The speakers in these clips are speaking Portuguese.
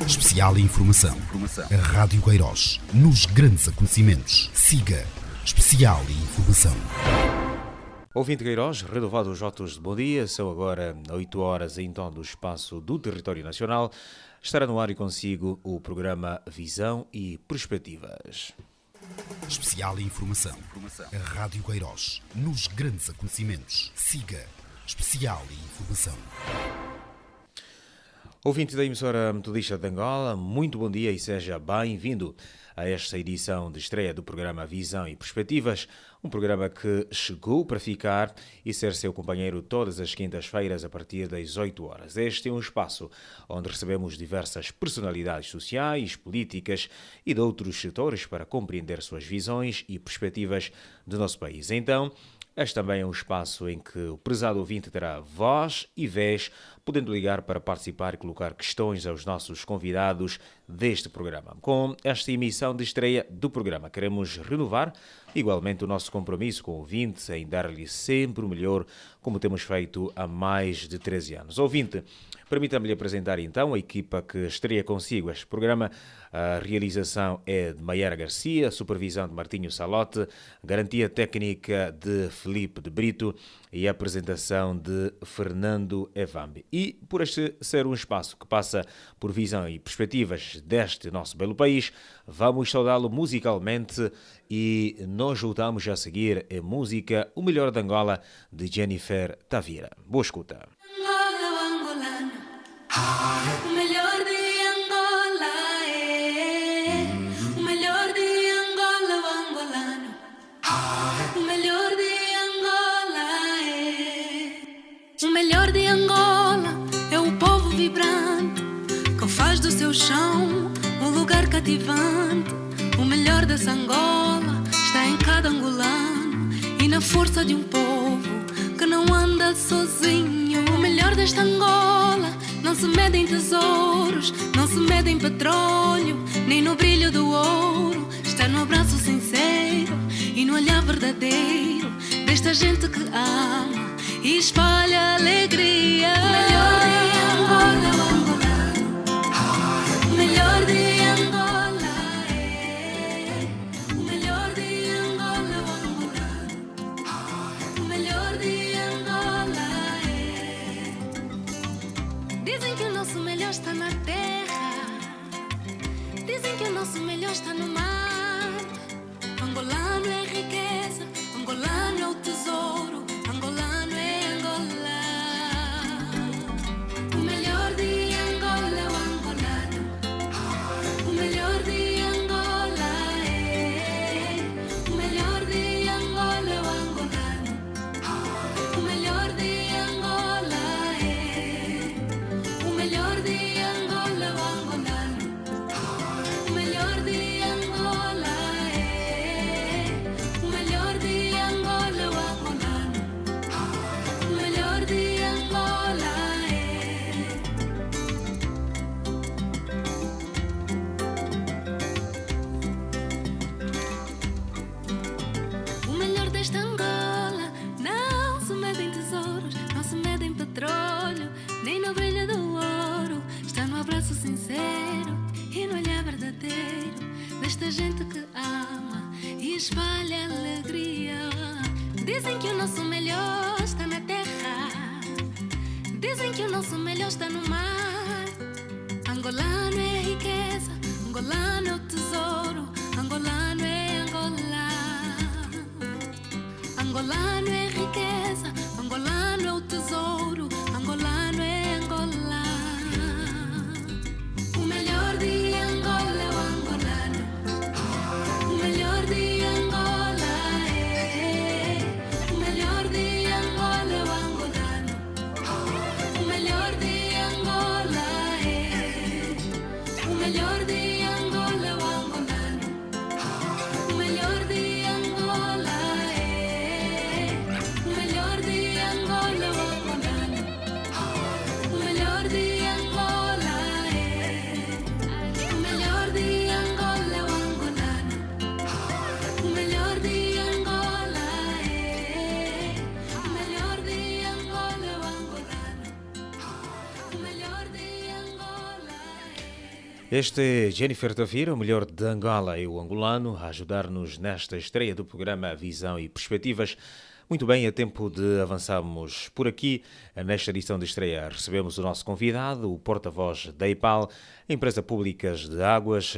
Especial Informação. A Rádio Queiroz, nos grandes acontecimentos. Siga Especial Informação. Ouvinte Queiroz, renovado os votos de bom dia. São agora 8 horas em tom do espaço do território nacional. Estará no ar e consigo o programa Visão e Perspectivas. Especial Informação. A Rádio Queiroz, nos grandes acontecimentos. Siga Especial Informação. Ouvinte da emissora metodista de Angola, muito bom dia e seja bem-vindo a esta edição de estreia do programa Visão e Perspectivas, um programa que chegou para ficar e ser seu companheiro todas as quintas-feiras a partir das 8 horas. Este é um espaço onde recebemos diversas personalidades sociais, políticas e de outros setores para compreender suas visões e perspectivas do nosso país. Então, este também é um espaço em que o prezado ouvinte terá voz e vez, podendo ligar para participar e colocar questões aos nossos convidados deste programa. Com esta emissão de estreia do programa, queremos renovar igualmente o nosso compromisso com o ouvinte em dar-lhe sempre o melhor, como temos feito há mais de 13 anos. Ouvinte, permita-me lhe apresentar então a equipa que estreia consigo este programa. A realização é de Maiara Garcia, supervisão de Martinho Salote, garantia técnica de Felipe de Brito e a apresentação de Fernando Evambi. E por este ser um espaço que passa por visão e perspectivas deste nosso belo país, vamos saudá-lo musicalmente e nós voltamos a seguir a música O Melhor de Angola de Jennifer Tavira. Boa escuta. O melhor de Angola é o melhor de Angola, o angolano. O melhor de Angola é o melhor de Angola, é o povo vibrante que faz do seu chão um lugar cativante. O melhor dessa Angola está em cada angolano e na força de um povo que não anda sozinho. O melhor desta Angola não se mede em tesouros, não se mede em petróleo, nem no brilho do ouro. Está no abraço sincero e no olhar verdadeiro desta gente que ama e espalha alegria. O melhor de Angola, o angolano. O melhor de Angola é o melhor de Angola, o angolano. O melhor de Angola é. Dizem que o nosso melhor está na terra, dizem que o nosso melhor está no mar. Angolano é riqueza, angolano é o tesouro, angolano é Angola. O melhor de Angola é o angolano. O melhor de Angola é o melhor de Angola é o angolano. O melhor de Angola é o melhor de Angola é o angolano. O melhor de Angola é o melhor de Angola é o angolano. O melhor de Angola é. O melhor desta Angola não se mede em tesouros, não se mede em petróleo, nem no brilho do ouro. Está no abraço sincero e no olhar verdadeiro desta gente que ama e espalha alegria. Dizem que o nosso melhor está na terra, dizem que o nosso melhor está no mar. Angolano é riqueza, angolano é o tesouro, angolano é Angola. Angolano é riqueza, angolano é o tesouro, angolano é Angola. O melhor de Angola é o angolano. O melhor de Angola é o melhor de Angola é o angolano. O melhor de Angola é o melhor de Angola é o angolano. O melhor de Angola é o melhor de Angola é o angolano. O melhor de Angola é o melhor de Angola é o angolano. O melhor de Angola é o melhor de Angola é o angolano. O melhor de Angola é. Este é Jennifer Tafira, o melhor de Angola e o angolano, a ajudar-nos nesta estreia do programa Visão e Perspectivas. Muito bem, é tempo de avançarmos por aqui. Nesta edição de estreia recebemos o nosso convidado, o porta-voz da EPAL, Empresa Pública de Águas,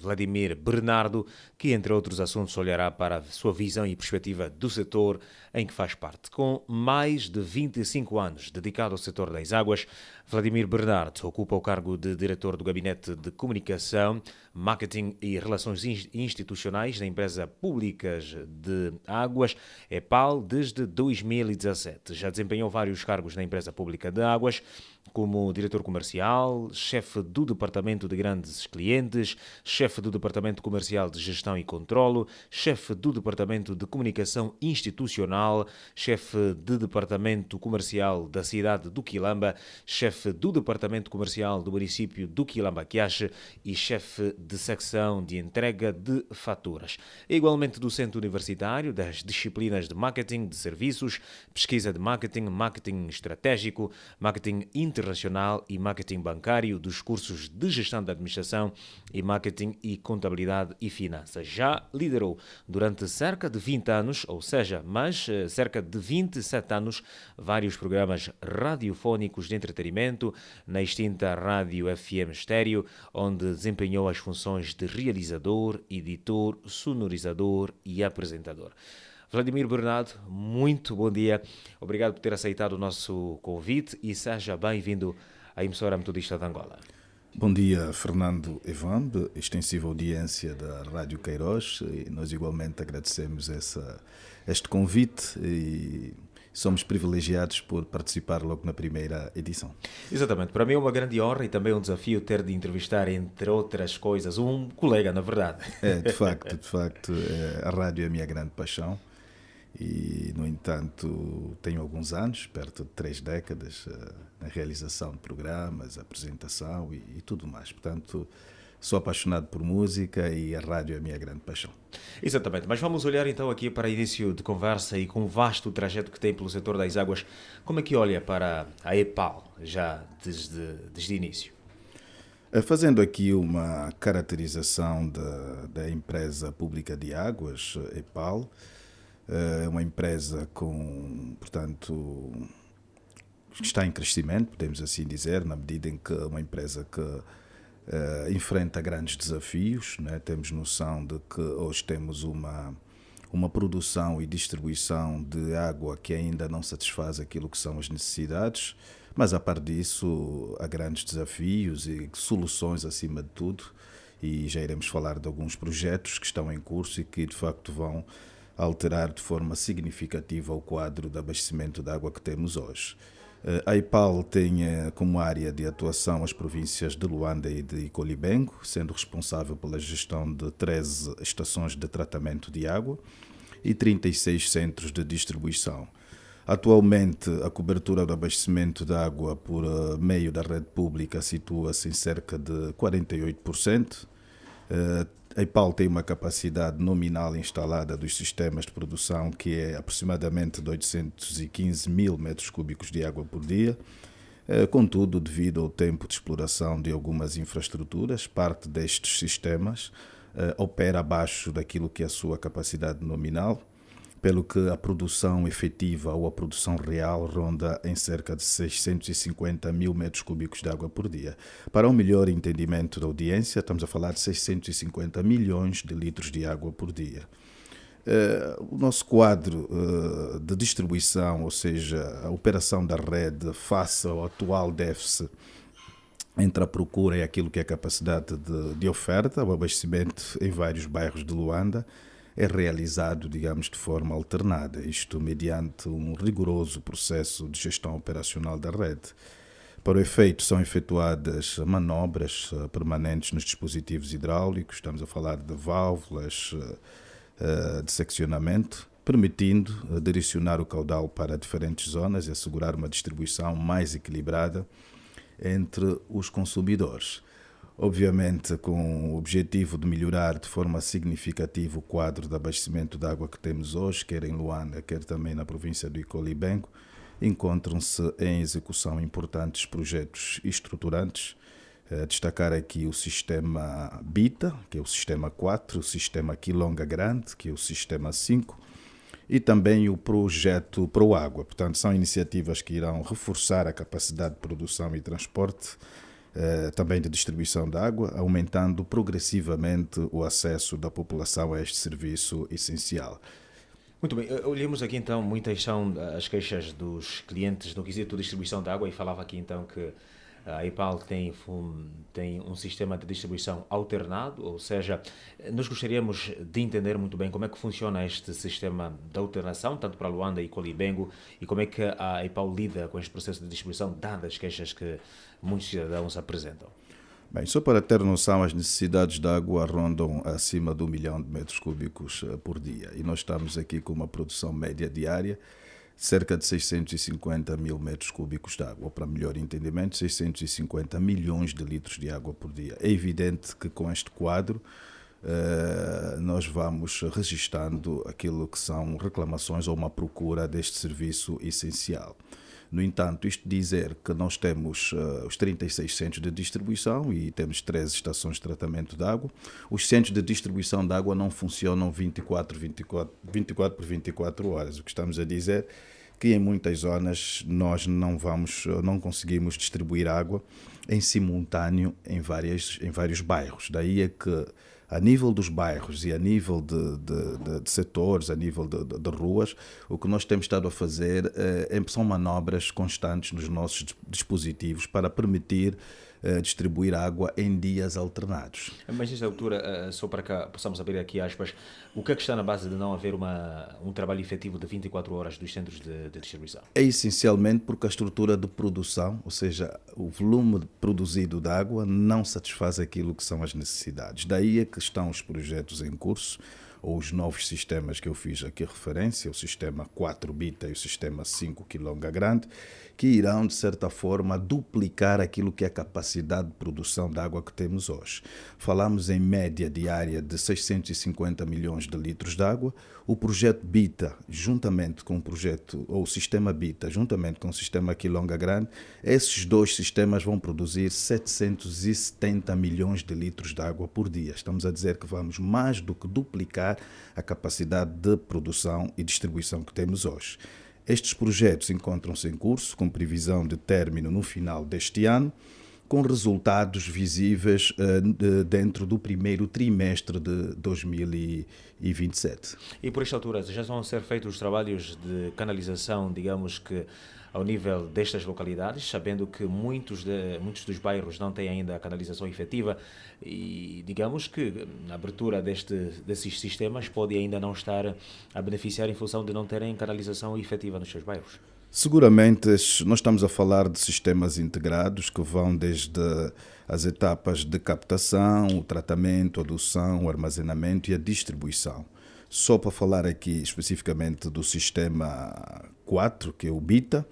Vladimir Bernardo, que entre outros assuntos olhará para a sua visão e perspectiva do setor em que faz parte. Com mais de 25 anos dedicado ao setor das águas, Vladimir Bernardo ocupa o cargo de diretor do Gabinete de Comunicação, Marketing e Relações Institucionais da Empresa Pública de Águas, EPAL, desde 2017. Já desempenhou vários cargos na Empresa Pública de Águas, como diretor comercial, chefe do Departamento de Grandes Clientes, chefe do Departamento Comercial de Gestão e Controlo, chefe do Departamento de Comunicação Institucional, chefe de Departamento Comercial da cidade do Quilamba, chefe do Departamento Comercial do município do Quilamba-Quiache e chefe de secção de entrega de faturas. É igualmente docente universitário das disciplinas de Marketing de Serviços, Pesquisa de Marketing, Marketing Estratégico, Marketing Internacional e Marketing Bancário dos cursos de Gestão da Administração e Marketing e Contabilidade e Finanças. Já liderou durante cerca de 20 anos, cerca de 27 anos, vários programas radiofónicos de entretenimento na extinta Rádio FM Estéreo, onde desempenhou as funções de realizador, editor, sonorizador e apresentador. Vladimir Bernardo, muito bom dia. Obrigado por ter aceitado o nosso convite e seja bem-vindo à emissora Metodista de Angola. Bom dia, Fernando Evand, extensiva audiência da Rádio Queiroz, e nós igualmente agradecemos este convite e somos privilegiados por participar logo na primeira edição. Exatamente, para mim é uma grande honra e também um desafio ter de entrevistar, entre outras coisas, um colega, na verdade. De facto, a rádio é a minha grande paixão. E, no entanto, tenho alguns anos, perto de 3 décadas, na realização de programas, apresentação e tudo mais. Portanto, sou apaixonado por música e a rádio é a minha grande paixão. Exatamente, mas vamos olhar então aqui para início de conversa e com o vasto trajeto que tem pelo setor das águas. Como é que olha para a EPAL já desde início? Fazendo aqui uma caracterização da Empresa Pública de Águas, EPAL, é uma empresa portanto, que está em crescimento, podemos assim dizer, na medida em que é uma empresa que enfrenta grandes desafios, né? Temos noção de que hoje temos uma produção e distribuição de água que ainda não satisfaz aquilo que são as necessidades, mas a par disso há grandes desafios e soluções acima de tudo, e já iremos falar de alguns projetos que estão em curso e que de facto vão alterar de forma significativa o quadro de abastecimento de água que temos hoje. A EPAL tem como área de atuação as províncias de Luanda e de Icolibengo, sendo responsável pela gestão de 13 estações de tratamento de água e 36 centros de distribuição. Atualmente, a cobertura do abastecimento de água por meio da rede pública situa-se em cerca de 48%. A EPAL tem uma capacidade nominal instalada dos sistemas de produção que é aproximadamente de 815 mil metros cúbicos de água por dia. Contudo, devido ao tempo de exploração de algumas infraestruturas, parte destes sistemas opera abaixo daquilo que é a sua capacidade nominal, pelo que a produção efetiva ou a produção real ronda em cerca de 650 mil metros cúbicos de água por dia. Para um melhor entendimento da audiência, estamos a falar de 650 milhões de litros de água por dia. O nosso quadro de distribuição, ou seja, a operação da rede face ao atual déficit entre a procura e aquilo que é a capacidade de oferta, o abastecimento em vários bairros de Luanda é realizado, digamos, de forma alternada, isto mediante um rigoroso processo de gestão operacional da rede. Para o efeito, são efetuadas manobras permanentes nos dispositivos hidráulicos, estamos a falar de válvulas de seccionamento, permitindo direcionar o caudal para diferentes zonas e assegurar uma distribuição mais equilibrada entre os consumidores. Obviamente, com o objetivo de melhorar de forma significativa o quadro de abastecimento de água que temos hoje, quer em Luanda, quer também na província do Icolibengo, encontram-se em execução importantes projetos estruturantes Destacar aqui o sistema BITA, que é o sistema 4, o sistema Quilonga Grande, que é o sistema 5, e também o projeto ProÁgua. Portanto, são iniciativas que irão reforçar a capacidade de produção e transporte, também de distribuição de água, aumentando progressivamente o acesso da população a este serviço essencial. Muito bem, olhemos aqui então, muitas são as queixas dos clientes no quesito de distribuição de água, e falava aqui então que a EPAL tem um sistema de distribuição alternado, ou seja, nós gostaríamos de entender muito bem como é que funciona este sistema de alternação, tanto para Luanda e Colibengo, e como é que a EPAL lida com este processo de distribuição, dadas as queixas que muitos cidadãos apresentam. Bem, só para ter noção, as necessidades de água rondam acima de 1 milhão de metros cúbicos por dia, e nós estamos aqui com uma produção média diária cerca de 650 mil metros cúbicos de água, ou para melhor entendimento, 650 milhões de litros de água por dia. É evidente que com este quadro nós vamos registando aquilo que são reclamações ou uma procura deste serviço essencial. No entanto, isto dizer que nós temos os 36 centros de distribuição e temos 13 estações de tratamento de água. Os centros de distribuição de água não funcionam 24 por 24 horas. O que estamos a dizer é que em muitas zonas nós não conseguimos distribuir água em simultâneo em vários bairros. Daí é que a nível dos bairros e a nível de setores, a nível de ruas, o que nós temos estado a fazer são manobras constantes nos nossos dispositivos para permitir distribuir água em dias alternados. Mas nesta altura, só para que possamos abrir aqui aspas, o que é que está na base de não haver um trabalho efetivo de 24 horas dos centros de distribuição? É essencialmente porque a estrutura de produção, ou seja, o volume produzido de água não satisfaz aquilo que são as necessidades. Daí é que estão os projetos em curso, ou os novos sistemas que eu fiz aqui referência, o sistema 4 BITA e o sistema 5 Quilonga Grande, que irão, de certa forma, duplicar aquilo que é a capacidade de produção de água que temos hoje. Falamos em média diária de 650 milhões de litros de água. O projeto BITA, juntamente com o sistema BITA, juntamente com o sistema Quilonga Grande, esses dois sistemas vão produzir 770 milhões de litros de água por dia. Estamos a dizer que vamos mais do que duplicar a capacidade de produção e distribuição que temos hoje. Estes projetos encontram-se em curso, com previsão de término no final deste ano, com resultados visíveis dentro do primeiro trimestre de 2027. E por esta altura já vão ser feitos os trabalhos de canalização, digamos que ao nível destas localidades, sabendo que muitos dos bairros não têm ainda a canalização efetiva e digamos que a abertura desses sistemas pode ainda não estar a beneficiar em função de não terem canalização efetiva nos seus bairros. Seguramente nós estamos a falar de sistemas integrados que vão desde as etapas de captação, o tratamento, a adoção, o armazenamento e a distribuição. Só para falar aqui especificamente do sistema 4, que é o BITA,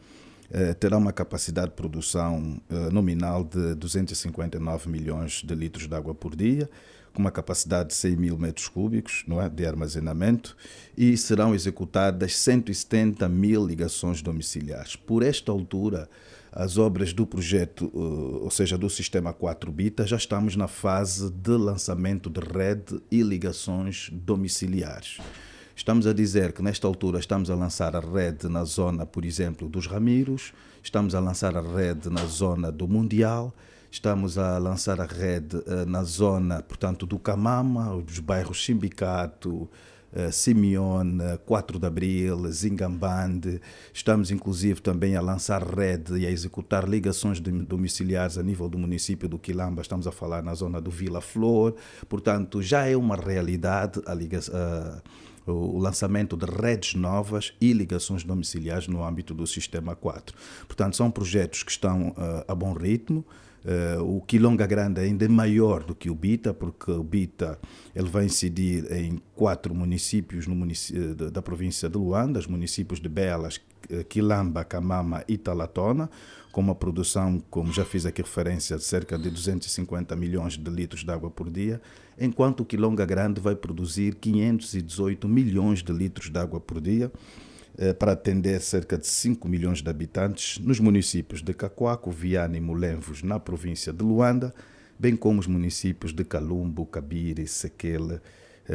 terá uma capacidade de produção nominal de 259 milhões de litros de água por dia, com uma capacidade de 100 mil metros cúbicos, não é, de armazenamento, e serão executadas 170 mil ligações domiciliares. Por esta altura, as obras do projeto, ou seja, do sistema 4 BITA, já estamos na fase de lançamento de rede e ligações domiciliares. Estamos a dizer que nesta altura estamos a lançar a rede na zona, por exemplo, dos Ramiros, estamos a lançar a rede na zona do Mundial, estamos a lançar a rede na zona, portanto, do Camama, dos bairros Chimbicato, Simeone, 4 de Abril, Zingambande. Estamos, inclusive, também a lançar rede e a executar ligações domiciliares a nível do município do Quilamba. Estamos a falar na zona do Vila Flor. Portanto, já é uma realidade o lançamento de redes novas e ligações domiciliares no âmbito do Sistema 4. Portanto, são projetos que estão a bom ritmo. O Quilonga Grande ainda é maior do que o BITA, porque o BITA ele vai incidir em 4 municípios da província de Luanda, os municípios de Belas, Quilamba, Camama e Talatona, com uma produção, como já fiz aqui referência, de cerca de 250 milhões de litros de água por dia, enquanto o Quilonga Grande vai produzir 518 milhões de litros de água por dia, para atender cerca de 5 milhões de habitantes nos municípios de Cacoaco, Viana e Mulenvos, na província de Luanda, bem como os municípios de Calumbo, Cabire, Sequele,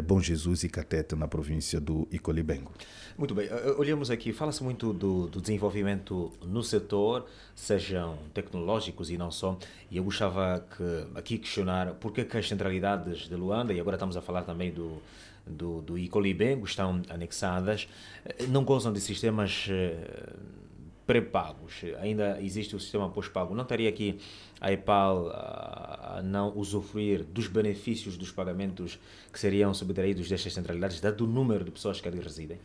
Bom Jesus e Catete, na província do Icolibengo. Muito bem, olhamos aqui, fala-se muito do desenvolvimento no setor, sejam tecnológicos e não só, e eu gostava aqui questionar porque que as centralidades de Luanda, e agora estamos a falar também do Icolibengo, estão anexadas, não gozam de sistemas pré-pagos, ainda existe o sistema pós-pago. Não estaria aqui a EPAL a não usufruir dos benefícios dos pagamentos que seriam subtraídos destas centralidades, dado o número de pessoas que ali residem?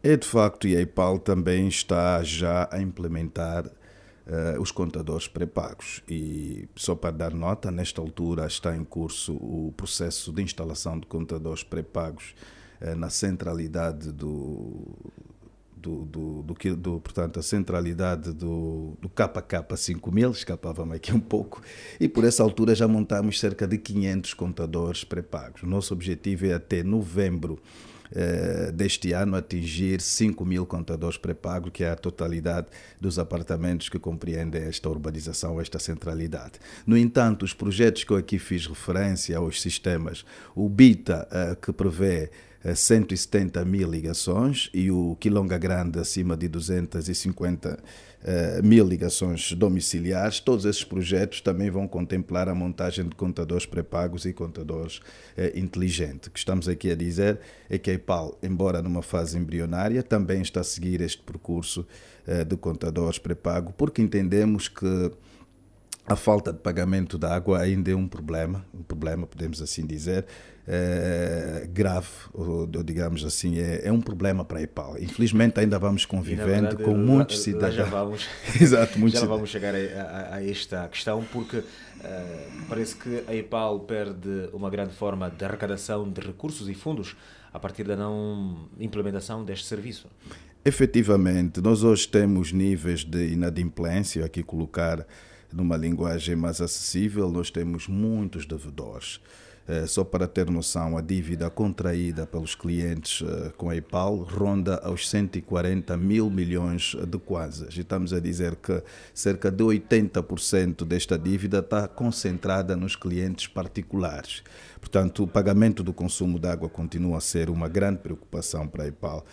É de facto, e a EPAL também está já a implementar os contadores pré-pagos. E só para dar nota, nesta altura está em curso o processo de instalação de contadores pré-pagos na centralidade portanto, a centralidade do KK 5000, escapava-me aqui um pouco, e por essa altura já montamos cerca de 500 contadores pré-pagos. O nosso objetivo é até novembro deste ano atingir 5 mil contadores pré-pagos, que é a totalidade dos apartamentos que compreendem esta urbanização, esta centralidade. No entanto, os projetos que eu aqui fiz referência aos sistemas, o BITA, que prevê 170 mil ligações, e o Quilonga Grande acima de 250 mil ligações domiciliares. Todos esses projetos também vão contemplar a montagem de contadores pré-pagos e contadores inteligentes. O que estamos aqui a dizer é que a EPAL, embora numa fase embrionária, também está a seguir este percurso de contadores pré-pago, porque entendemos que a falta de pagamento da água ainda é um problema, podemos assim dizer, grave, ou digamos assim, é um problema para a EPAL. Infelizmente ainda vamos convivendo com muitos cidadãos. Já vamos, Exato, já vamos chegar a esta questão, porque parece que a EPAL perde uma grande forma de arrecadação de recursos e fundos a partir da não implementação deste serviço. Efetivamente, nós hoje temos níveis de inadimplência, aqui colocar numa linguagem mais acessível, nós temos muitos devedores. Só para ter noção, a dívida contraída pelos clientes com a EPAL ronda aos 140 mil milhões de kwanzas. E estamos a dizer que cerca de 80% desta dívida está concentrada nos clientes particulares. Portanto, o pagamento do consumo de água continua a ser uma grande preocupação para a EPAL,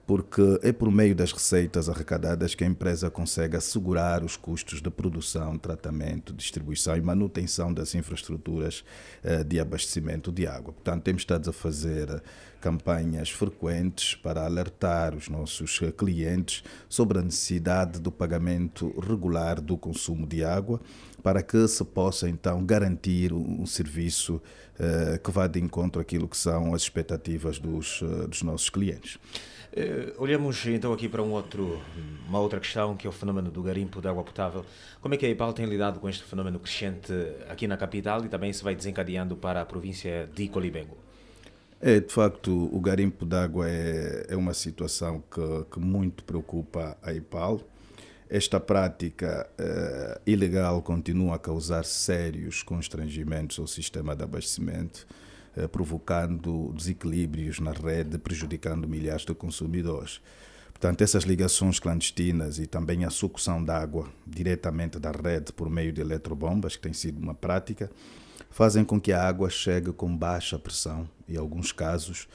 porque é por meio das receitas arrecadadas que a empresa consegue assegurar os custos de produção, tratamento, distribuição e manutenção das infraestruturas de abastecimento de água. Portanto, temos estado a fazer campanhas frequentes para alertar os nossos clientes sobre a necessidade do pagamento regular do consumo de água, para que se possa então garantir um serviço que vá de encontro àquilo que são as expectativas dos nossos clientes. Olhamos então aqui para uma outra questão, que é o fenómeno do garimpo de água potável. Como é que a EPAL tem lidado com este fenómeno crescente aqui na capital e também se vai desencadeando para a província de Icolibengo? De facto, o garimpo de água é uma situação que muito preocupa a EPAL. Esta prática ilegal continua a causar sérios constrangimentos ao sistema de abastecimento, provocando desequilíbrios na rede, prejudicando milhares de consumidores. Portanto, essas ligações clandestinas e também a sucção de água diretamente da rede por meio de eletrobombas, que tem sido uma prática, fazem com que a água chegue com baixa pressão e, em alguns casos,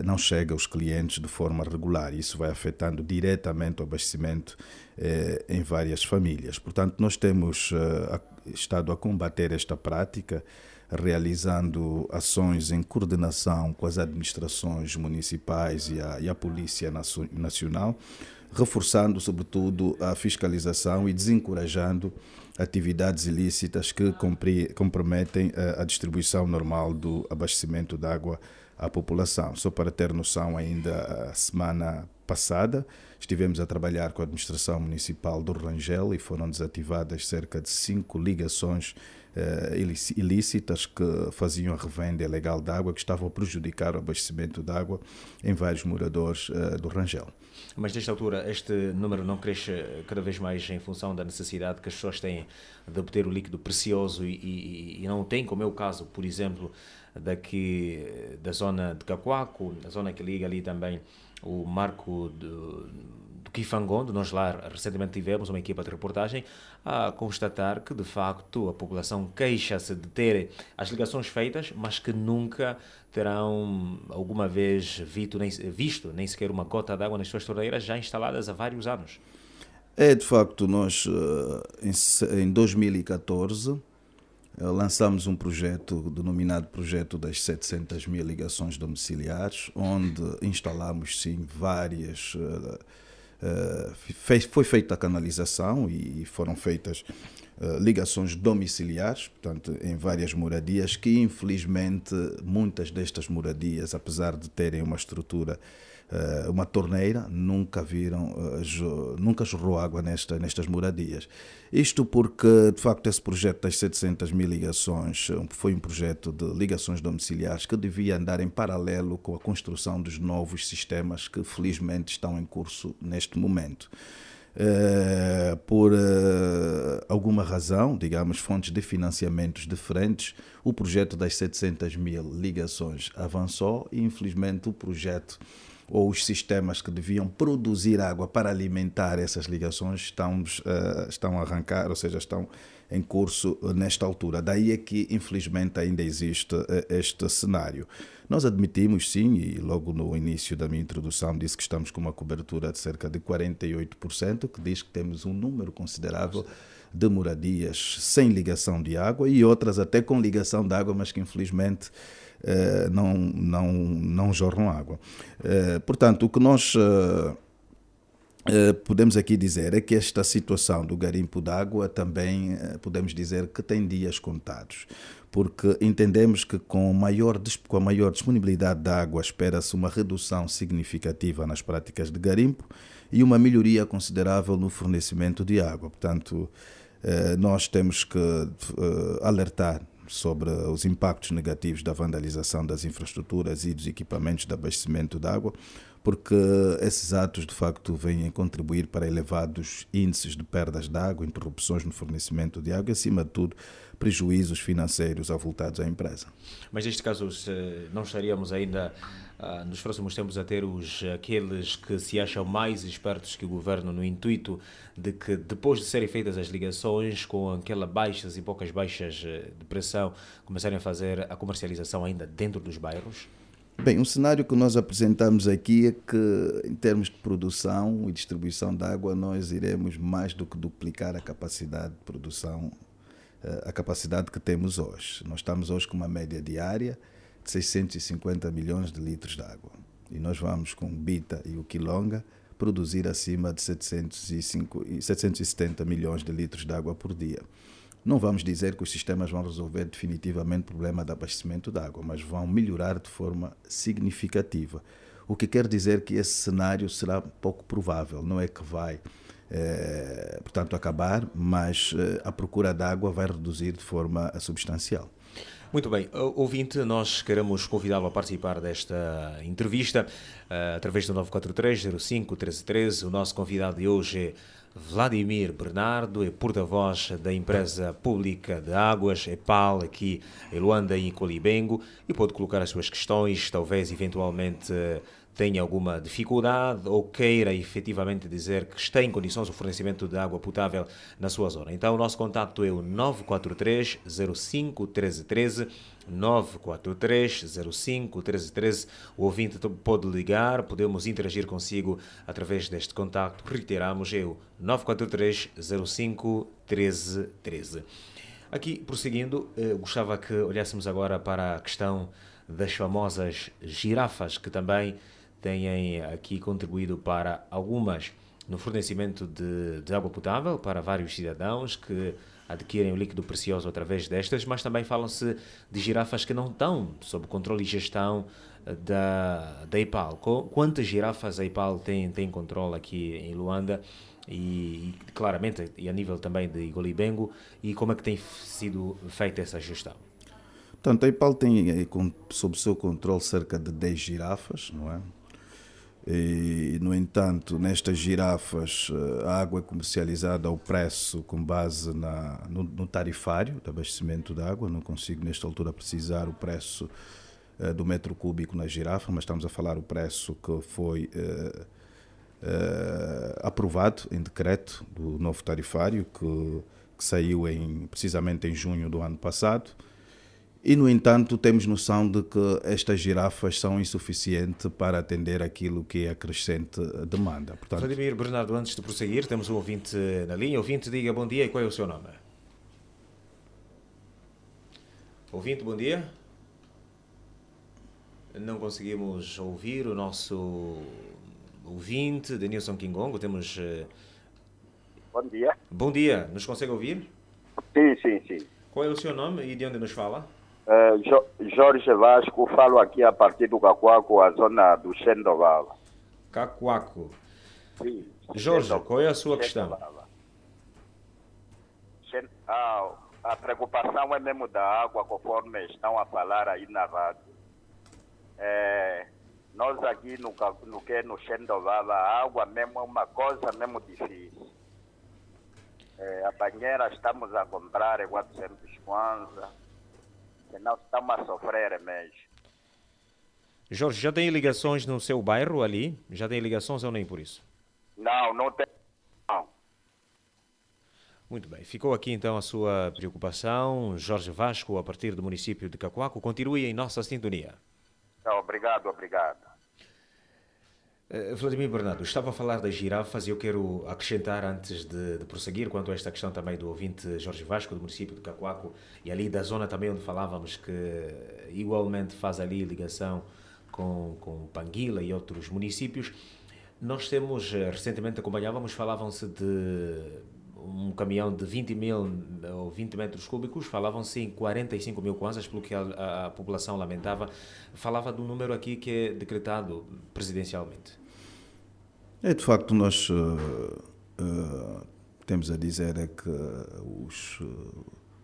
não chega aos clientes de forma regular. Isso vai afetando diretamente o abastecimento em várias famílias. Portanto, nós temos estado a combater esta prática, realizando ações em coordenação com as administrações municipais e a Polícia Nacional, reforçando, sobretudo, a fiscalização e desencorajando atividades ilícitas que comprometem a distribuição normal do abastecimento de água à população. Só para ter noção, ainda a semana passada estivemos a trabalhar com a administração municipal do Rangel e foram desativadas cerca de 5 ligações ilícitas que faziam a revenda ilegal de água, que estavam a prejudicar o abastecimento de água em vários moradores do Rangel. Mas nesta altura este número não cresce cada vez mais em função da necessidade que as pessoas têm de obter o líquido precioso e não têm, como é o caso, por exemplo, daqui da zona de Cacoaco, a zona que liga ali também o marco do Kifangondo. Nós lá recentemente tivemos uma equipa de reportagem a constatar que de facto a população queixa-se de ter as ligações feitas, mas que nunca terão alguma vez visto nem sequer uma gota de água nas suas torneiras já instaladas há vários anos. De facto, nós em 2014 lançamos um projeto denominado Projeto das 700 mil ligações domiciliares, onde instalamos sim várias... foi feita a canalização e foram feitas ligações domiciliares, portanto, em várias moradias, que infelizmente muitas destas moradias, apesar de terem uma estrutura, uma torneira, nunca jorrou água nestas moradias. Isto porque, de facto, esse projeto das 700 mil ligações foi um projeto de ligações domiciliares que devia andar em paralelo com a construção dos novos sistemas que, felizmente, estão em curso neste momento. Por alguma razão, digamos, fontes de financiamentos diferentes, o projeto das 700 mil ligações avançou e, infelizmente, o projeto ou os sistemas que deviam produzir água para alimentar essas ligações estão a arrancar, ou seja, estão em curso nesta altura. Daí é que, infelizmente, ainda existe este cenário. Nós admitimos, sim, e logo no início da minha introdução disse que estamos com uma cobertura de cerca de 48%, que diz que temos um número considerável de moradias sem ligação de água e outras até com ligação de água, mas que, infelizmente, não jorram água. Portanto, o que nós podemos aqui dizer é que esta situação do garimpo de água também podemos dizer que tem dias contados, porque entendemos que com a maior disponibilidade de água espera-se uma redução significativa nas práticas de garimpo e uma melhoria considerável no fornecimento de água. Portanto, nós temos que alertar sobre os impactos negativos da vandalização das infraestruturas e dos equipamentos de abastecimento de água, porque esses atos, de facto, vêm contribuir para elevados índices de perdas de água, interrupções no fornecimento de água e, acima de tudo, prejuízos financeiros avultados à empresa. Mas, neste caso, não estaríamos ainda, nos próximos tempos, a ter aqueles que se acham mais espertos que o governo, no intuito de que, depois de serem feitas as ligações, com aquelas baixas e poucas baixas de pressão, começarem a fazer a comercialização ainda dentro dos bairros? Bem, um cenário que nós apresentamos aqui é que, em termos de produção e distribuição de água, nós iremos mais do que duplicar a capacidade de produção, a capacidade que temos hoje. Nós estamos hoje com uma média diária de 650 milhões de litros de água. E nós vamos, com o Bita e o Quilonga, produzir acima de 770 milhões de litros de água por dia. Não vamos dizer que os sistemas vão resolver definitivamente o problema de abastecimento de água, mas vão melhorar de forma significativa. O que quer dizer que esse cenário será pouco provável. Não é que vai, portanto, acabar, mas a procura de água vai reduzir de forma substancial. Muito bem, ouvinte, nós queremos convidá-lo a participar desta entrevista através do 943-05-1313. O nosso convidado de hoje é Vladimir Bernardo, é porta-voz da empresa pública de águas, EPAL, aqui em Luanda e em Colibengo, e pode colocar as suas questões, talvez eventualmente tenha alguma dificuldade ou queira efetivamente dizer que está em condições o fornecimento de água potável na sua zona. Então o nosso contacto é o 943-05-1313, 943-05-1313. O ouvinte pode ligar, podemos interagir consigo através deste contacto. Reiteramos, é o 943-05-1313. Aqui, prosseguindo, gostava que olhássemos agora para a questão das famosas girafas, que também têm aqui contribuído para algumas no fornecimento de água potável para vários cidadãos que adquirem o líquido precioso através destas, mas também falam-se de girafas que não estão sob controle e gestão da EPAL. Quantas girafas a EPAL tem controle aqui em Luanda e claramente e a nível também de Igualibengo, e como é que tem sido feita essa gestão? Portanto, a EPAL tem sob seu controle cerca de 10 girafas, não é? E, no entanto, nestas girafas, a água é comercializada ao preço com base no tarifário de abastecimento de água. Não consigo, nesta altura, precisar o preço do metro cúbico na girafa, mas estamos a falar o preço que foi aprovado em decreto do novo tarifário, que saiu precisamente em junho do ano passado. E, no entanto, temos noção de que estas girafas são insuficientes para atender aquilo que é a crescente demanda. Portanto, Vladimir Bernardo, antes de prosseguir, temos um ouvinte na linha. Ouvinte, diga bom dia e qual é o seu nome? Ouvinte, bom dia. Não conseguimos ouvir o nosso ouvinte, Denilson Kingongo. Temos... Bom dia. Bom dia, nos consegue ouvir? Sim. Qual é o seu nome e de onde nos fala? Jorge Vasco, falo aqui a partir do Cacoaco, a zona do Xendovala. Cacoaco. Sim. Jorge, qual é a sua questão? A preocupação é mesmo da água, conforme estão a falar aí na rádio. Nós aqui no Xendovala, a água mesmo é uma coisa mesmo difícil. A banheira estamos a comprar 400 kwanza, senão estamos a sofrer mesmo. Jorge, já tem ligações no seu bairro ali? Já tem ligações ou nem por isso? Não tem. Não. Muito bem, ficou aqui então a sua preocupação. Jorge Vasco, a partir do município de Cacoaco, continue em nossa sintonia. Obrigado. Vladimir Bernardo, estava a falar das girafas e eu quero acrescentar, antes de prosseguir, quanto a esta questão também do ouvinte Jorge Vasco, do município de Cacoaco, e ali da zona também onde falávamos que igualmente faz ali ligação com Panguila e outros municípios. Nós temos, recentemente falavam-se de um caminhão de 20 mil ou 20 metros cúbicos, falavam-se em 45 mil kwanzas, pelo que a população lamentava. Falava do número aqui que é decretado presidencialmente. De facto, nós temos a dizer que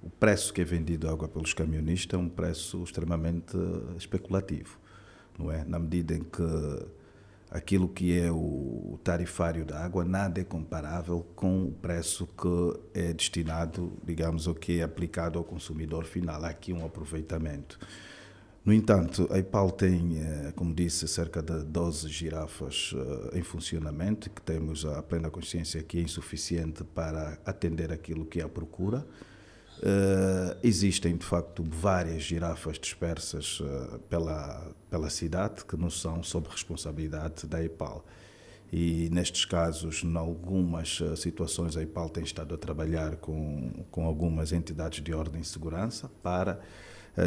o preço que é vendido a água pelos camionistas é um preço extremamente especulativo, não é? Na medida em que aquilo que é o tarifário da água nada é comparável com o preço que é destinado, digamos, ao que é aplicado ao consumidor final. Há aqui um aproveitamento. No entanto, a EPAL tem, como disse, cerca de 12 girafas em funcionamento, e que temos a plena consciência que é insuficiente para atender aquilo que é a procura. Existem, de facto, várias girafas dispersas pela cidade, que não são sob responsabilidade da EPAL. E, nestes casos, em algumas situações, a EPAL tem estado a trabalhar com algumas entidades de ordem e segurança para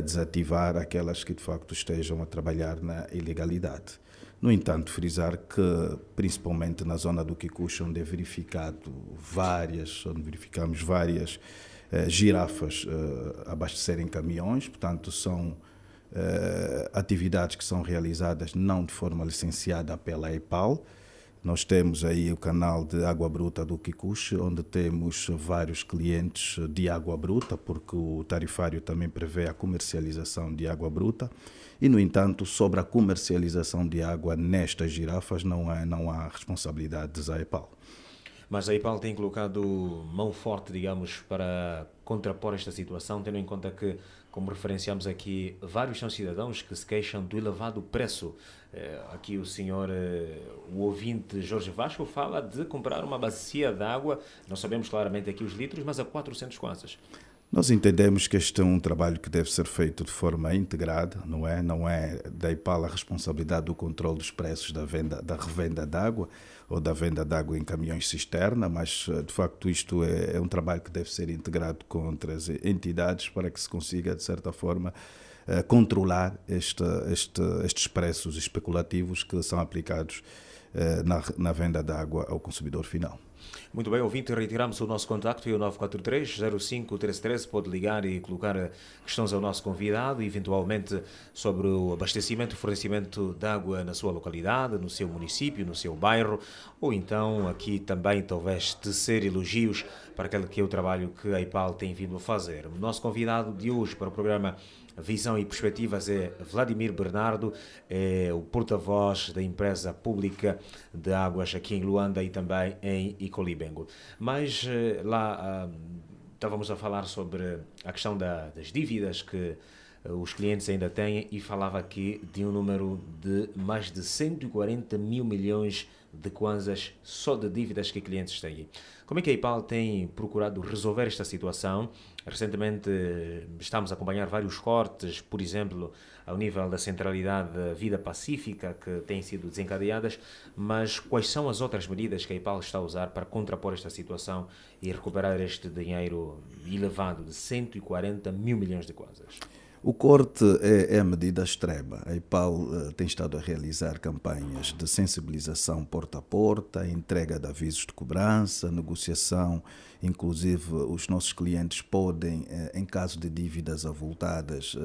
desativar aquelas que, de facto, estejam a trabalhar na ilegalidade. No entanto, frisar que, principalmente na zona do Kikuchi, onde verificamos várias girafas abastecerem caminhões, portanto, são atividades que são realizadas não de forma licenciada pela EPAL. Nós temos aí o canal de água bruta do Kikuchi, onde temos vários clientes de água bruta, porque o tarifário também prevê a comercialização de água bruta. E, no entanto, sobre a comercialização de água nestas girafas não há responsabilidades da EPAL. Mas a EPAL tem colocado mão forte, digamos, para contrapor esta situação, tendo em conta que, como referenciamos aqui, vários são cidadãos que se queixam do elevado preço. Aqui o ouvinte Jorge Vasco fala de comprar uma bacia de água, não sabemos claramente aqui os litros, mas a 400 kwanzas. Nós entendemos que este é um trabalho que deve ser feito de forma integrada, não é da EPAL a responsabilidade do controle dos preços da revenda de água ou da venda de água em caminhões cisterna, mas de facto isto é um trabalho que deve ser integrado com outras entidades para que se consiga, de certa forma, controlar estes preços especulativos que são aplicados na venda de água ao consumidor final. Muito bem, ouvinte, retiramos o nosso contacto e o 943-051313 pode ligar e colocar questões ao nosso convidado, eventualmente sobre o abastecimento e fornecimento de água na sua localidade, no seu município, no seu bairro, ou então aqui também talvez tecer elogios para aquele que é o trabalho que a EIPAL tem vindo a fazer. O nosso convidado de hoje para o programa Visão e Perspectivas é Vladimir Bernardo, é o porta-voz da empresa pública de águas aqui em Luanda e também em Icolibengo. Mas lá estávamos a falar sobre a questão das dívidas que os clientes ainda têm e falava aqui de um número de mais de 140 mil milhões de kwanzas só de dívidas que clientes têm. Como é que a EIPAL tem procurado resolver esta situação? Recentemente estamos a acompanhar vários cortes, por exemplo, ao nível da centralidade da vida pacífica que têm sido desencadeadas, mas quais são as outras medidas que a EIPAL está a usar para contrapor esta situação e recuperar este dinheiro elevado de 140 mil milhões de kwanzas? O corte é a medida extrema. A EIPAL tem estado a realizar campanhas de sensibilização porta a porta, entrega de avisos de cobrança, negociação. Inclusive, os nossos clientes podem, em caso de dívidas avultadas,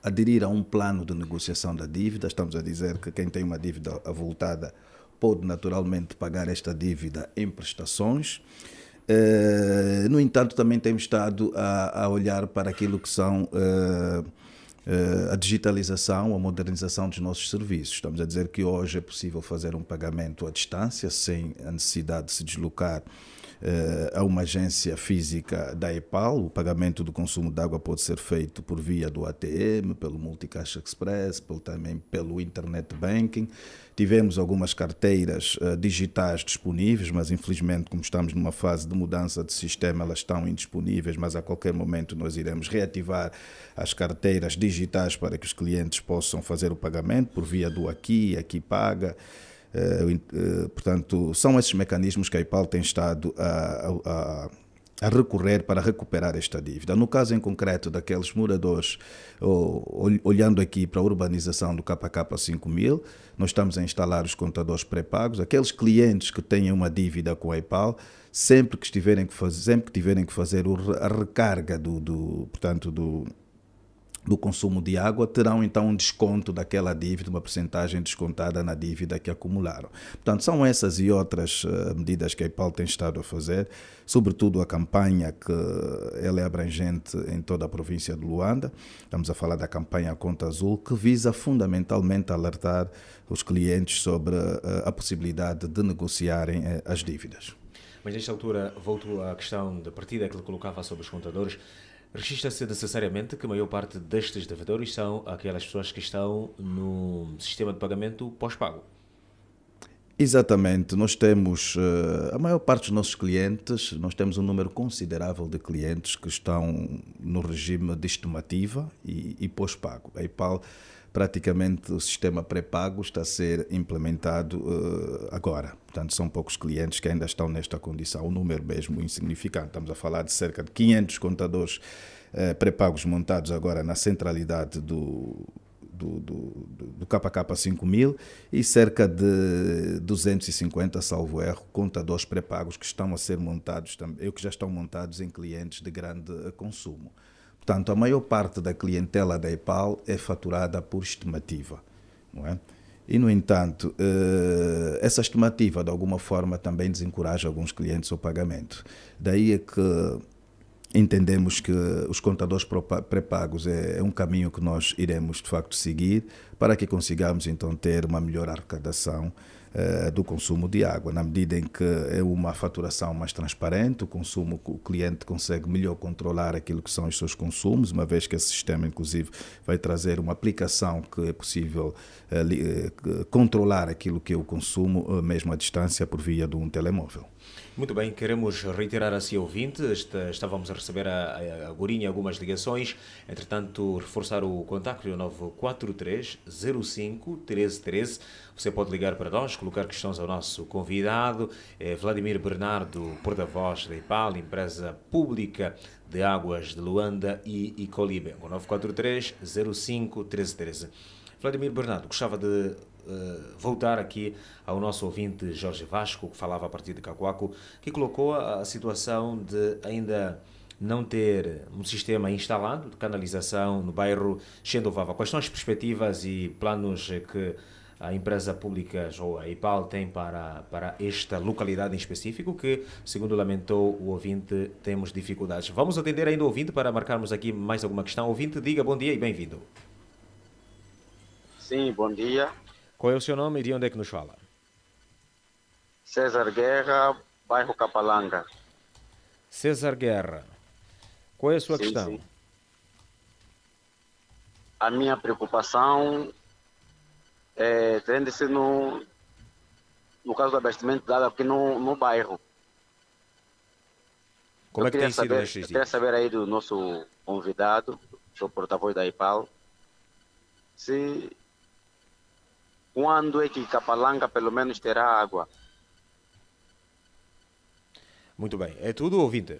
aderir a um plano de negociação da dívida. Estamos a dizer que quem tem uma dívida avultada pode naturalmente pagar esta dívida em prestações. No entanto, também temos estado a olhar para aquilo que são a digitalização, a modernização dos nossos serviços. Estamos a dizer que hoje é possível fazer um pagamento à distância, sem a necessidade de se deslocar a uma agência física da EIPAL. O pagamento do consumo de água pode ser feito por via do ATM, pelo Multicaixa Express, também pelo Internet Banking. Tivemos algumas carteiras digitais disponíveis, mas infelizmente, como estamos numa fase de mudança de sistema, elas estão indisponíveis, mas a qualquer momento nós iremos reativar as carteiras digitais para que os clientes possam fazer o pagamento por via do Aqui Paga. Portanto, são esses mecanismos que a EIPAL tem estado a recorrer para recuperar esta dívida. No caso em concreto daqueles moradores, olhando aqui para a urbanização do KK 5000, nós estamos a instalar os contadores pré-pagos. Aqueles clientes que tenham uma dívida com a EIPAL, sempre que tiverem que fazer a recarga do consumo de água, terão então um desconto daquela dívida, uma percentagem descontada na dívida que acumularam. Portanto, são essas e outras medidas que a EIPAL tem estado a fazer, sobretudo a campanha que ela é abrangente em toda a província de Luanda. Estamos a falar da campanha Conta Azul, que visa fundamentalmente alertar os clientes sobre a possibilidade de negociarem as dívidas. Mas nesta altura, volto à questão da partida que ele colocava sobre os contadores. Registra-se necessariamente que a maior parte destes devedores são aquelas pessoas que estão no sistema de pagamento pós-pago? Exatamente, nós temos a maior parte dos nossos clientes, nós temos um número considerável de clientes que estão no regime de estimativa e pós-pago. A EIPAL, praticamente o sistema pré-pago está a ser implementado agora. Portanto, são poucos clientes que ainda estão nesta condição, um número mesmo insignificante. Estamos a falar de cerca de 500 contadores pré-pagos montados agora na centralidade do KK 5000 e cerca de 250, salvo erro, contadores pré-pagos que estão a ser montados, que já estão montados em clientes de grande consumo. Portanto, a maior parte da clientela da EIPAL é faturada por estimativa, não é? E, no entanto, essa estimativa, de alguma forma, também desencoraja alguns clientes ao pagamento. Daí é que entendemos que os contadores pré-pagos é um caminho que nós iremos, de facto, seguir para que consigamos, então, ter uma melhor arrecadação do consumo de água, na medida em que é uma faturação mais transparente, o cliente consegue melhor controlar aquilo que são os seus consumos, uma vez que esse sistema, inclusive, vai trazer uma aplicação que é possível controlar aquilo que é o consumo, mesmo à distância, por via de um telemóvel. Muito bem, queremos reiterar a si ouvinte, estávamos a receber agorinha algumas ligações, entretanto reforçar o contacto do 943 05 1313. Você pode ligar para nós, colocar questões ao nosso convidado, Vladimir Bernardo, porta-voz da EIPAL, empresa pública de Águas de Luanda e Icolibengo. 943 05 1313. Vladimir Bernardo, gostava de voltar aqui ao nosso ouvinte Jorge Vasco, que falava a partir de Cacoaco, que colocou a situação de ainda não ter um sistema instalado de canalização no bairro Xendovava. Quais são as perspectivas e planos que a empresa pública ou a EIPAL tem para esta localidade em específico, que, segundo lamentou o ouvinte, temos dificuldades? Vamos atender ainda o ouvinte para marcarmos aqui mais alguma questão. Ouvinte, diga bom dia e bem-vindo. Sim, bom dia. Qual é o seu nome e de onde é que nos fala? César Guerra, bairro Capalanga. César Guerra, qual é a sua Sim, questão? sim. A minha preocupação tende-se no caso do abastecimento de água aqui no bairro. Como é que tem sido Eu nestes queria dias? saber aí do nosso convidado, do porta-voz da EIPAL, se quando é que Capalanga pelo menos terá água. Muito bem, é tudo, ouvinte?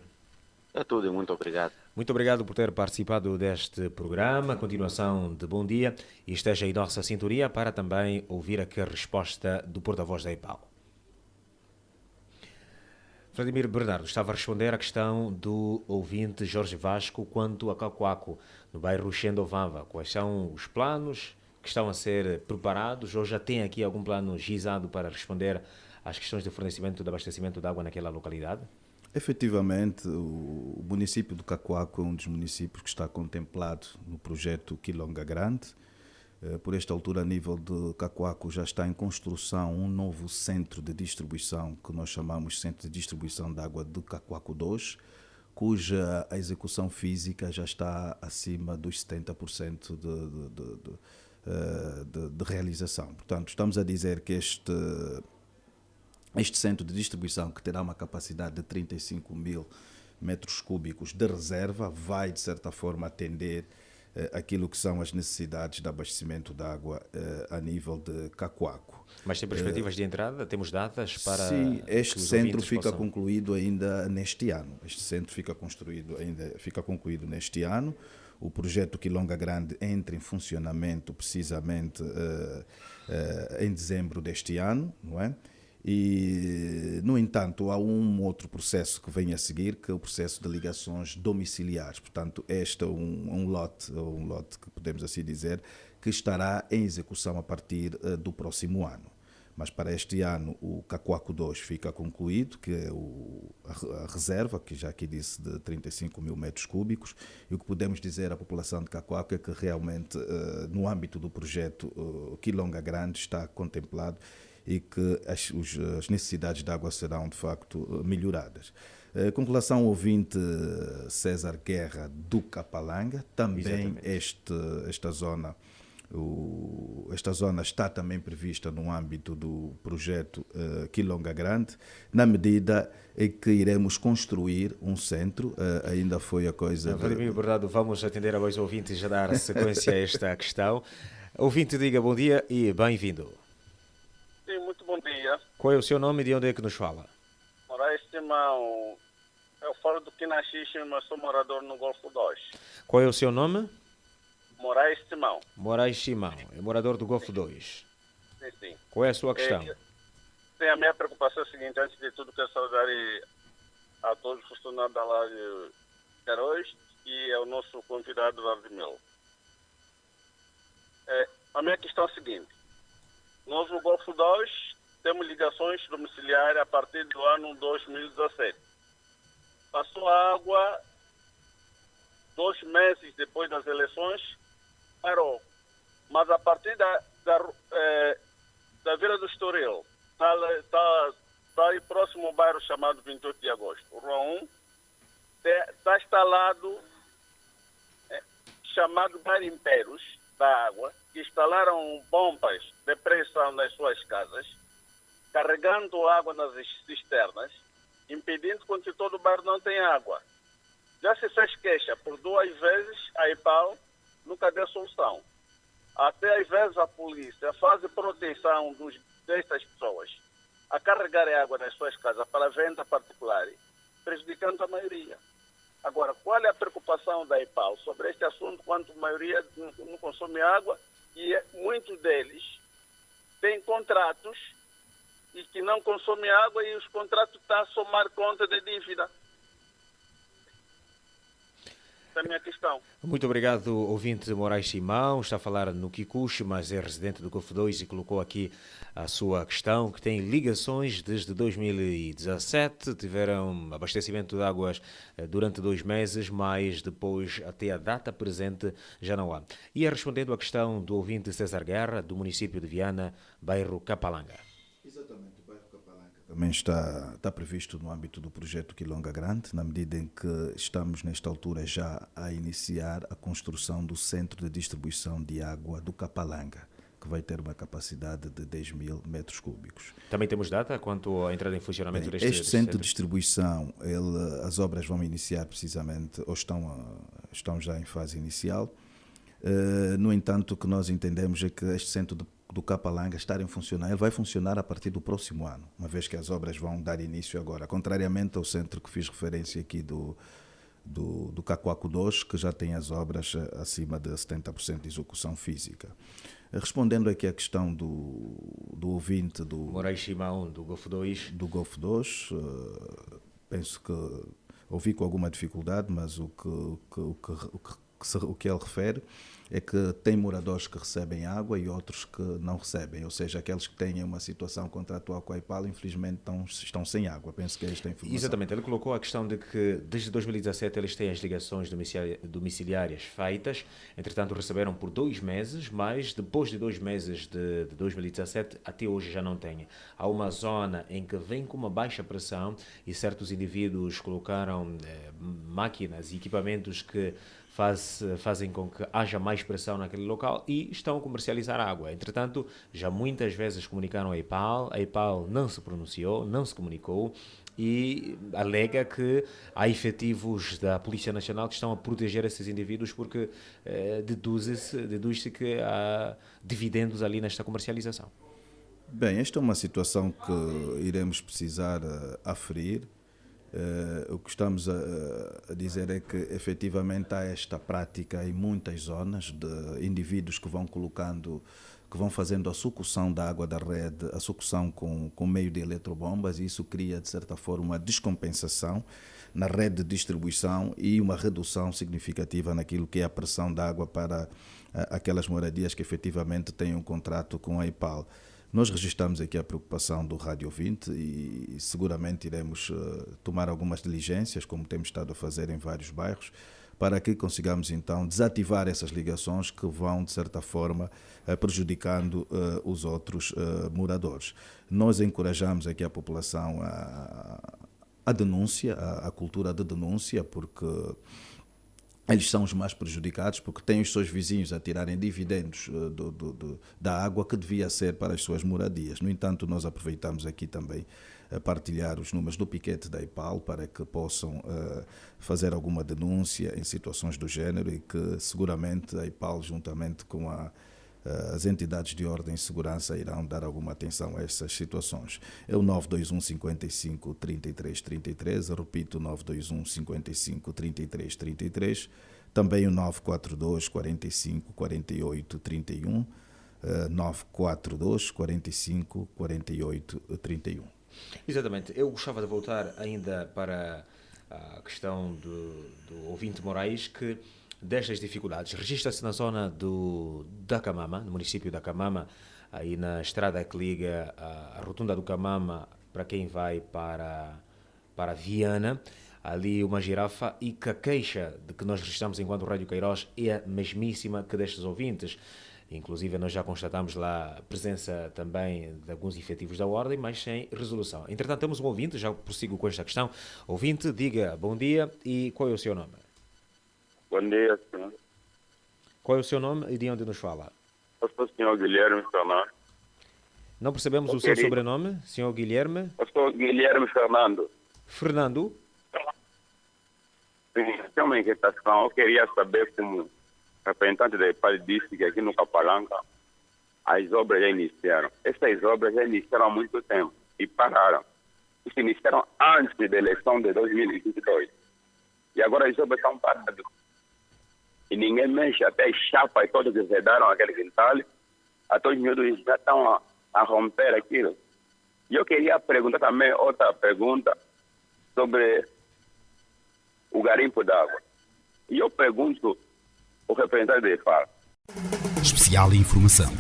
É tudo, muito obrigado. Muito obrigado por ter participado deste programa. Continuação de bom dia e esteja em nossa sintonia para também ouvir aqui a resposta do porta-voz da EIPAL. Vladimir Bernardo estava a responder à questão do ouvinte Jorge Vasco quanto a Cacoaco, no bairro Xendovava. Quais são os planos que estão a ser preparados ou já tem aqui algum plano gizado para responder às questões de fornecimento e de abastecimento de água naquela localidade? Efetivamente, o município do Cacoaco é um dos municípios que está contemplado no projeto Quilonga Grande. Por esta altura, a nível de Cacoaco, já está em construção um novo centro de distribuição, que nós chamamos Centro de Distribuição de Água do Cacoaco 2, cuja a execução física já está acima dos 70% de realização. Portanto, estamos a dizer que este centro de distribuição, que terá uma capacidade de 35 mil metros cúbicos de reserva, vai, de certa forma, atender aquilo que são as necessidades de abastecimento de água a nível de Cacoaco. Mas tem perspectivas de entrada? Temos datas para Sim, este que os centro ouvintes fica possam... concluído ainda neste ano. Este centro fica concluído neste ano. O projeto Quilonga Grande entra em funcionamento precisamente em dezembro deste ano, não é? E, no entanto, há um outro processo que vem a seguir, que é o processo de ligações domiciliares. Portanto, este é um lote que podemos assim dizer, que estará em execução a partir do próximo ano. Mas para este ano o Cacoaco 2 fica concluído, que é a reserva, que já aqui disse, de 35 mil metros cúbicos, e o que podemos dizer à população de Cacoaco é que realmente no âmbito do projeto Quilonga Grande está contemplado e que as necessidades de água serão de facto melhoradas. Com relação ao ouvinte César Guerra do Capalanga, também esta zona está também prevista no âmbito do projeto Quilonga Grande, na medida em que iremos construir um centro, ainda foi a coisa... Vladimir Bernardo, vamos atender a dois ouvintes e já dar sequência a esta questão. Ouvinte, diga bom dia e bem-vindo. Sim, muito bom dia. Qual é o seu nome e de onde é que nos fala? Moraes Simão, eu falo do Quinaxixe, mas sou morador no Golfo 2. Qual é o seu nome? Moraes Simão. Moraes Simão, é morador do Golfo 2. Sim, sim. Qual é a sua questão? Sim, a minha preocupação é a seguinte: antes de tudo, quero saudar a todos os funcionários da Rádio Queiroz e ao nosso convidado Vladimir. A minha questão é a seguinte: nós no Golfo 2 temos ligações domiciliares a partir do ano 2017. Passou a água 2 meses depois das eleições, parou. Mas a partir da Vila do Estoril, está aí próximo ao bairro chamado 28 de Agosto, Rua 1, está instalado chamado garimpeiros da água, que instalaram bombas de pressão nas suas casas, carregando água nas cisternas, impedindo que todo o bairro não tenha água. Já se fez queixa por 2 vezes, a EIPAL nunca deu solução. Até às vezes a polícia faz proteção destas pessoas a carregarem água nas suas casas para venda particular, prejudicando a maioria. Agora, qual é a preocupação da EPAL sobre este assunto, quando a maioria não consome água e muitos deles têm contratos e que não consomem água e os contratos estão a somar conta de dívida? Essa é a minha questão. Muito obrigado, ouvinte Moraes Simão. Está a falar no Kikuchi, mas é residente do Golfo 2 e colocou aqui a sua questão, que tem ligações desde 2017. Tiveram abastecimento de águas durante 2 meses, mas depois, até a data presente, já não há. E é respondendo à questão do ouvinte César Guerra, do município de Viana, bairro Capalanga. Exatamente, o bairro Capalanga também está previsto no âmbito do projeto Quilonga Grande, na medida em que estamos nesta altura já a iniciar a construção do centro de distribuição de água do Capalanga, que vai ter uma capacidade de 10 mil metros cúbicos. Também temos data quanto à entrada em funcionamento deste Este centro de distribuição, as obras vão iniciar precisamente, ou estão já em fase inicial. No entanto, o que nós entendemos é que este centro do Capalanga estar em funcionar, ele vai funcionar a partir do próximo ano, uma vez que as obras vão dar início agora, contrariamente ao centro que fiz referência aqui do Cacoaco 2, que já tem as obras acima de 70% de execução física. Respondendo aqui à questão do ouvinte do Moraes Simão, do Golfo 2. Do Golfo 2, penso que ouvi com alguma dificuldade, mas o que ele refere é que tem moradores que recebem água e outros que não recebem, ou seja, aqueles que têm uma situação contratual com a EPAL, infelizmente estão sem água. Penso que é esta a informação. Exatamente, ele colocou a questão de que desde 2017 eles têm as ligações domiciliárias feitas, entretanto receberam por 2 meses, mas depois de 2 meses de 2017 até hoje já não têm. Há uma zona em que vem com uma baixa pressão e certos indivíduos colocaram máquinas e equipamentos que fazem com que haja mais pressão naquele local e estão a comercializar água. Entretanto, já muitas vezes comunicaram a EPAL não se pronunciou, não se comunicou e alega que há efetivos da Polícia Nacional que estão a proteger esses indivíduos porque deduz-se que há dividendos ali nesta comercialização. Bem, esta é uma situação que iremos precisar aferir. O que estamos a dizer é que efetivamente há esta prática em muitas zonas de indivíduos que vão fazendo a sucção da água da rede, a sucção com meio de eletrobombas, e isso cria de certa forma uma descompensação na rede de distribuição e uma redução significativa naquilo que é a pressão da água para aquelas moradias que efetivamente têm um contrato com a EPAL. Nós registramos aqui a preocupação do Rádio 20 e seguramente iremos tomar algumas diligências, como temos estado a fazer em vários bairros, para que consigamos então desativar essas ligações que vão, de certa forma, prejudicando os outros moradores. Nós encorajamos aqui a população a denúncia, a cultura de denúncia, porque eles são os mais prejudicados, porque têm os seus vizinhos a tirarem dividendos da água que devia ser para as suas moradias. No entanto, nós aproveitamos aqui também a partilhar os números do piquete da EPAL para que possam fazer alguma denúncia em situações do género e que seguramente a EPAL, juntamente com as entidades de ordem e segurança, irão dar alguma atenção a essas situações. É o 921 55 33 33, repito, 921 55 33 33, também o 942 45 48 31, 942 45 48 31. Exatamente. Eu gostava de voltar ainda para a questão do ouvinte Moraes, que destas dificuldades registra-se na zona da Camama, no município da Camama, aí na estrada que liga a rotunda do Camama para quem vai para Viana, ali uma girafa, e que a queixa de que nós registramos enquanto Rádio Queiroz é a mesmíssima que destes ouvintes. Inclusive, nós já constatamos lá a presença também de alguns efetivos da ordem, mas sem resolução. Entretanto, temos um ouvinte, já prossigo com esta questão. Ouvinte, diga bom dia e qual é o seu nome? Bom dia, senhor. Qual é o seu nome e de onde nos fala? Eu sou o senhor Guilherme Fernando. Não percebemos o seu sobrenome, senhor Guilherme? Eu sou Guilherme Fernando. Fernando? Sim, tem uma inquietação. Eu queria saber como o representante da EPAL disse que aqui no Capalanga as obras já iniciaram. Essas obras já iniciaram há muito tempo e pararam. Isso iniciaram antes da eleição de 2022. E agora as obras estão paradas. E ninguém mexe, até as chapas todas que vedaram aquele quintal, até os miúdos já estão a romper aquilo. E eu queria perguntar também outra pergunta sobre o garimpo d'água. E eu pergunto o representante da EPAL. Especial Informação.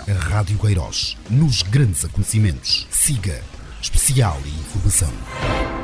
A Rádio Queiroz, nos grandes acontecimentos. Siga Especial Informação.